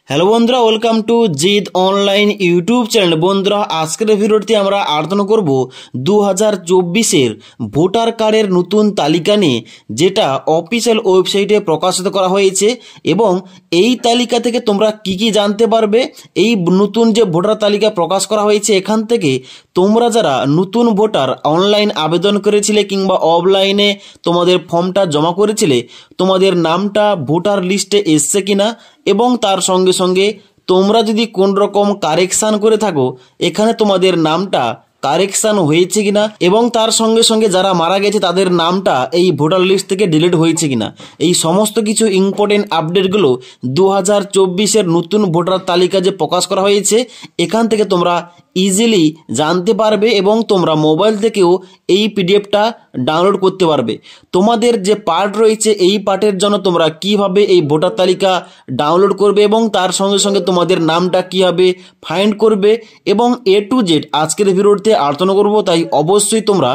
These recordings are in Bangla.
হ্যালো বন্ধুরা, welcome to Gide online YouTube channel. বন্ধুরা, আজকের ভিডিওতে আমরা আলোচনা করব 2024-এর ভোটার কার্ডের নতুন তালিকা নিয়ে, যেটা অফিসিয়াল ওয়েবসাইটে প্রকাশিত করা হয়েছে। এবং এই তালিকা থেকে তোমরা কি কি জানতে পারবে, এই নতুন যে ভোটার তালিকা প্রকাশ করা হয়েছে এখান থেকে তোমরা যারা নতুন ভোটার অনলাইন আবেদন করেছিলে কিংবা অফলাইনে তোমাদের ফর্মটা জমা করেছিলে, তোমাদের নামটা ভোটার লিস্টে এসছে কিনা, এবং তার সঙ্গে সঙ্গে তোমরা যদি কোন রকম কারেকশান করে থাকো এখানে তোমাদের নামটা কারেকশান হয়েছে কিনা, এবং তার সঙ্গে সঙ্গে যারা মারা গেছে তাদের নামটা এই ভোটার লিস্ট থেকে ডিলিট হয়েছে কিনা, এই সমস্ত কিছু ইম্পর্টেন্ট আপডেটগুলো 2024-এর নতুন ভোটার তালিকা যে প্রকাশ করা হয়েছে এখান থেকে তোমরা ইজিলি জানতে পারবে এবং তোমরা মোবাইল থেকেও এই পিডিএফটা ডাউনলোড করতে পারবে। তোমাদের যে পার্ট রয়েছে এই পার্টের জন্য তোমরা কিভাবে এই ভোটার তালিকা ডাউনলোড করবে এবং তার সঙ্গে সঙ্গে তোমাদের নামটা কিভাবে ফাইন্ড করবে এবং A to Z আজকের ভিডিওতে আলোচনা করব, তাই অবশ্যই তোমরা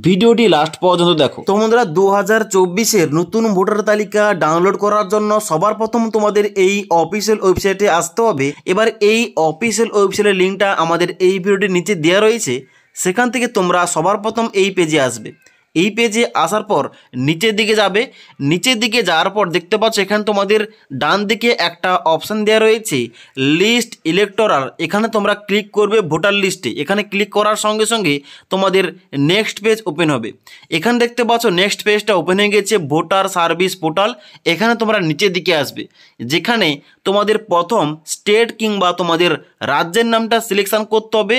ভিডিওটি লাস্ট পর্যন্ত দেখো। তো বন্ধুরা, 2024-এর নতুন ভোটার তালিকা ডাউনলোড করার জন্য সবার প্রথম তোমাদের এই অফিসিয়াল ওয়েবসাইটে আসতে হবে। এবার এই অফিসিয়াল ওয়েবসাইটের লিঙ্কটা আমাদের এই ভিডিওটির নিচে দেওয়া রয়েছে, সেখান থেকে তোমরা সবার প্রথম এই পেজে আসবে। এই পেজে আসার পর নিচের দিকে যাবে, নিচের দিকে যাওয়ার পর দেখতে পাচ্ছ এখানে তোমাদের ডান দিকে একটা অপশান দেওয়া রয়েছে লিস্ট ইলেক্টোরাল। এখানে তোমরা ক্লিক করবে ভোটার লিস্টে। এখানে ক্লিক করার সঙ্গে সঙ্গে তোমাদের নেক্সট পেজ ওপেন হবে। এখানে দেখতে পাচ্ছ নেক্সট পেজটা ওপেন হয়ে গেছে, ভোটার সার্ভিস পোর্টাল। এখানে তোমরা নিচের দিকে আসবে, যেখানে তোমাদের প্রথম স্টেট কিংবা তোমাদের রাজ্যের নামটা সিলেকশন করতে হবে,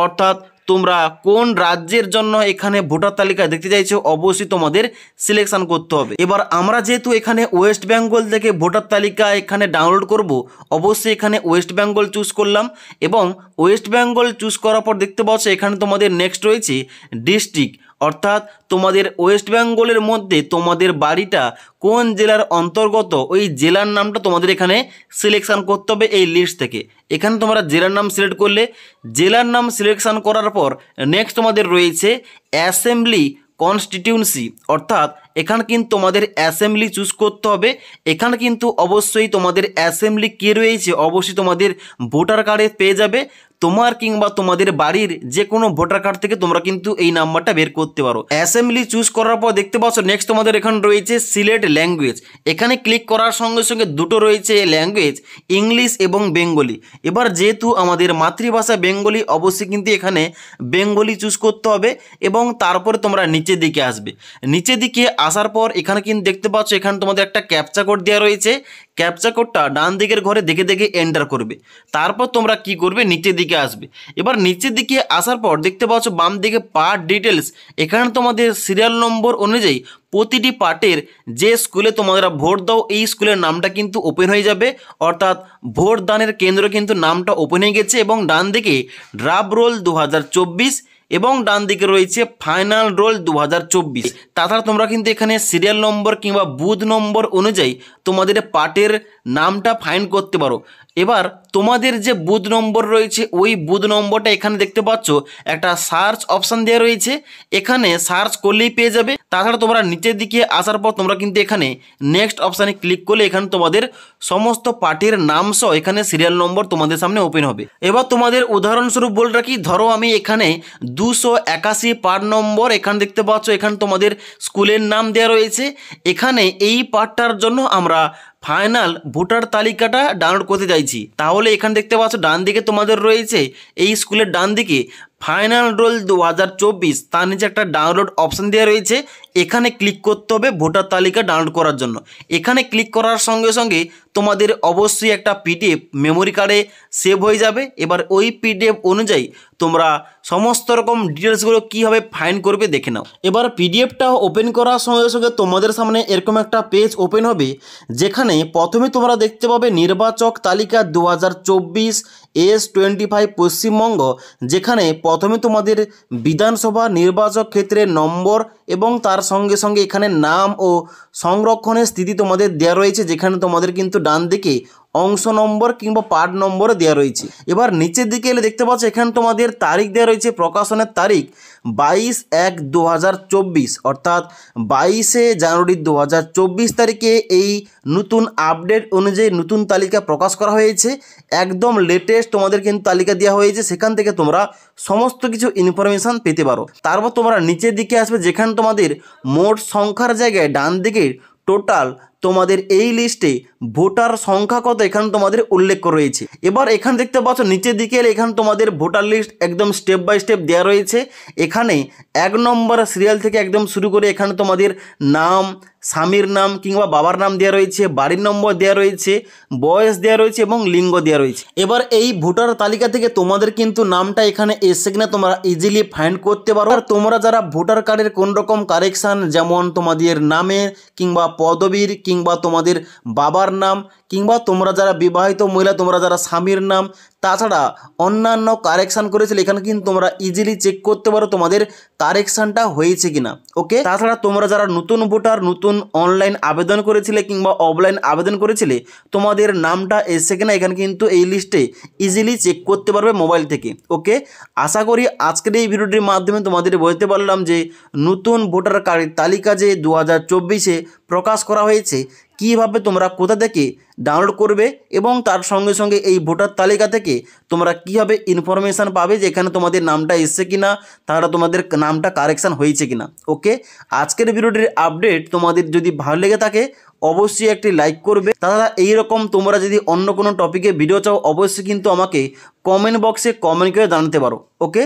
অর্থাৎ তোমরা কোন রাজ্যের জন্য এখানে ভোটার তালিকা দেখতে চাইছো অবশ্যই তোমাদের সিলেকশন করতে হবে। এবার আমরা যেহেতু এখানে ওয়েস্ট বেঙ্গল থেকে ভোটার তালিকা এখানে ডাউনলোড করব, অবশ্যই এখানে ওয়েস্ট বেঙ্গল চুজ করলাম এবং ওয়েস্ট বেঙ্গল চুজ করার পর দেখতে পাচ্ছ এখানে তোমাদের নেক্সট রয়েছে ডিস্ট্রিক্ট, অর্থাৎ তোমাদের ওয়েস্ট বেঙ্গলের মধ্যে তোমাদের বাড়িটা কোন জেলার অন্তর্গত ওই জেলার নামটা তোমাদের এখানে সিলেকশন করতে হবে এই লিস্ট থেকে। এখানে তোমরা জেলার নাম সিলেক্ট করলে, জেলার নাম সিলেকশন করার পর নেক্সট তোমাদের রয়েছে অ্যাসেম্বলি কনস্টিটিউন্সি, অর্থাৎ এখানে কিন্তু তোমাদের অ্যাসেম্বলি চুজ করতে হবে। এখানে কিন্তু অবশ্যই তোমাদের অ্যাসেম্বলি কে রয়েছে অবশ্যই তোমাদের ভোটার কার্ডে পেয়ে যাবে। তোমার কিংবা তোমাদের বাড়ির যে কোনো ভোটার কার্ড থেকে তোমরা কিন্তু এই নাম্বারটা বের করতে পারো। অ্যাসেম্বলি চুজ করার পর দেখতে পাচ্ছ নেক্সট তোমাদের এখানে রয়েছে সিলেক্ট ল্যাঙ্গুয়েজ। এখানে ক্লিক করার সঙ্গে সঙ্গে দুটো রয়েছে ল্যাঙ্গুয়েজ, ইংলিশ এবং বেঙ্গলি। এবার যেহেতু আমাদের মাতৃভাষা বেঙ্গলি, অবশ্যই কিন্তু এখানে বেঙ্গলি চুজ করতে হবে এবং তারপরে তোমরা নিচের দিকে আসবে। নিচের দিকে আসার পর এখানে কিন্তু দেখতে পাচ্ছ এখানে তোমাদের একটা ক্যাপচা কোড দেওয়া রয়েছে। ক্যাপচা কোডটা ডান দিকের ঘরে দেখে দেখে এন্টার করবে। তারপর তোমরা কি করবে, নিচের দিকে আসবে। এবার নিচের দিকে আসার পর দেখতে পাচ্ছ বাম দিকে পার্ট ডিটেলস। এখানে তোমাদের সিরিয়াল নম্বর অনুযায়ী প্রতিটি পার্টের যে স্কুলে তোমরা ভোট দাও এই স্কুলের নামটা কিন্তু ওপেন হয়ে যাবে, অর্থাৎ ভোট দানের কেন্দ্র কিন্তু নামটা ওপেন হয়ে গেছে। এবং ডান দিকে ড্রাফট রোল 2024 এবং ডান দিকে রয়েছে ফাইনাল রোল 2024। তাছাড়া তোমরা কিন্তু এখানে সিরিয়াল নম্বর কিংবা বুথ নম্বর অনুযায়ী তোমাদের পার্টের নামটা ফাইন্ড করতে পারো। এবার তোমাদের যে বুথ নম্বর রয়েছে ওই বুথ নম্বরটা এখানে দেখতে পাচ্ছ একটা সার্চ অপশান দেওয়া রয়েছে, এখানে সার্চ করলেই পেয়ে যাবে। তাছাড়া তোমরা নিচের দিকে আসার পর তোমরা কিন্তু এখানে নেক্সট অপশানে ক্লিক করলে এখানে তোমাদের সমস্ত পার্টির নাম সহ এখানে সিরিয়াল নম্বর তোমাদের সামনে ওপেন হবে। এবার তোমাদের উদাহরণস্বরূপ বলে রাখি, ধরো আমি এখানে 281 পার্ট নম্বর, এখানে দেখতে পাচ্ছ এখানে তোমাদের স্কুলের নাম দেওয়া রয়েছে। এখানে এই পার্টটার জন্য আমরা ফাইনাল ভোটার তালিকাটা ডাউনলোড করতে চাইছি, তাহলে এখানে দেখতে পাচ্ছ ডান দিকে তোমাদের রয়েছে এই স্কুলের ডান দিকে ফাইনাল রোল 2024, তার নিচে একটা ডাউনলোড অপশান দেওয়া রয়েছে। এখানে ক্লিক করতে হবে ভোটার তালিকা ডাউনলোড করার জন্য। এখানে ক্লিক করার সঙ্গে সঙ্গে তোমাদের অবশ্যই একটা পিডিএফ মেমোরি কার্ডে সেভ হয়ে যাবে। এবার ওই পিডিএফ অনুযায়ী তোমরা সমস্ত রকম ডিটেলসগুলো কীভাবে ফাইন্ড করবে দেখে নাও। এবার পিডিএফটা ওপেন করার সঙ্গে সঙ্গে তোমাদের সামনে এরকম একটা পেজ ওপেন হবে, যেখানে প্রথমে তোমরা দেখতে পাবে নির্বাচক তালিকা 2024 S25 পশ্চিমবঙ্গ, যেখানে প্রথমে তোমাদের বিধানসভা নির্বাচক ক্ষেত্রের নম্বর এবং তার সঙ্গে সঙ্গে এখানে নাম ও সংরক্ষণের স্থিতি তোমাদের দেওয়া রয়েছে, যেখানে তোমাদের কিন্তু ডান দিকে অংশ নম্বর কিংবা পার্ট নম্বরে দেওয়া রয়েছে। এবার নিচের দিকে এলে দেখতে পাচ্ছ এখানে তোমাদের তারিখ দেওয়া রয়েছে, প্রকাশনের তারিখ 22/1/2024 অর্থাৎ 22শে জানুয়ারি 2024 তারিখে এই নতুন আপডেট অনুযায়ী নতুন তালিকা প্রকাশ করা হয়েছে। একদম লেটেস্ট তোমাদের কিন্তু তালিকা দেওয়া হয়েছে, সেখান থেকে তোমরা সমস্ত কিছু ইনফরমেশান পেতে পারো। তারপর তোমরা নিচের দিকে আসবে, যেখানে তোমাদের মোট সংখ্যার জায়গায় ডান দিকে টোটাল তোমাদের এই লিস্টে ভোটার সংখ্যা কত এখানে তোমাদের উল্লেখ করা রয়েছে। এবার এখানে দেখতে পাচ্ছ নিচের দিকে এখানে তোমাদের ভোটার লিস্ট একদম স্টেপ বাই স্টেপ দেওয়া রয়েছে। এখানে 1 নম্বর সিরিয়াল থেকে একদম শুরু করে এখানে তোমাদের নাম, স্বামীর নাম কিংবা বাবার নাম দেওয়া রয়েছে, বাড়ির নম্বর দেওয়া রয়েছে, বয়স দেওয়া রয়েছে এবং লিঙ্গ দেওয়া রয়েছে। এবার এই ভোটার তালিকা থেকে তোমাদের কিন্তু নামটা এখানে এসে কিনা তোমরা ইজিলি ফাইন্ড করতে পারো। আর তোমরা যারা ভোটার কার্ডের কোন রকম কারেকশান, যেমন তোমাদের নামের কিংবা পদবীর কিংবা তোমাদের বাবার নাম কিংবা তোমরা যারা বিবাহিত মহিলা তোমরা যারা স্বামীর নাম, তাছাড়া অন্যান্য কারেকশান করেছিলে এখানে কিন্তু তোমরা ইজিলি চেক করতে পারো তোমাদের কারেকশানটা হয়েছে কিনা। ওকে, তাছাড়া তোমরা যারা নতুন ভোটার, নতুন অনলাইন আবেদন করেছিলে কিংবা অফলাইন আবেদন করেছিলে, তোমাদের নামটা এসে কিনা এখানে কিন্তু এই লিস্টে ইজিলি চেক করতে পারবে মোবাইল থেকে। ওকে, আশা করি আজকের এই ভিডিওটির মাধ্যমে তোমাদের বলতে পারলাম যে নতুন ভোটার কার্ডের তালিকা যে 2024-এ প্রকাশ করা হয়েছে, কীভাবে তোমরা কোথা থেকে ডাউনলোড করবে এবং তার সঙ্গে সঙ্গে এই ভোটার তালিকা থেকে তোমরা কীভাবে ইনফরমেশান পাবে যে এখানে তোমাদের নামটা এসছে কিনা, তাহলে তোমাদের নামটা কারেকশান হয়েছে কিনা। ওকে, আজকের ভিডিওটির আপডেট তোমাদের যদি ভালো লেগে থাকে অবশ্যই একটি লাইক করবে। তাছাড়া এইরকম তোমরা যদি অন্য কোনো টপিকে ভিডিও চাও অবশ্যই কিন্তু আমাকে কমেন্ট বক্সে কমেন্ট করে জানাতে পারো। ওকে।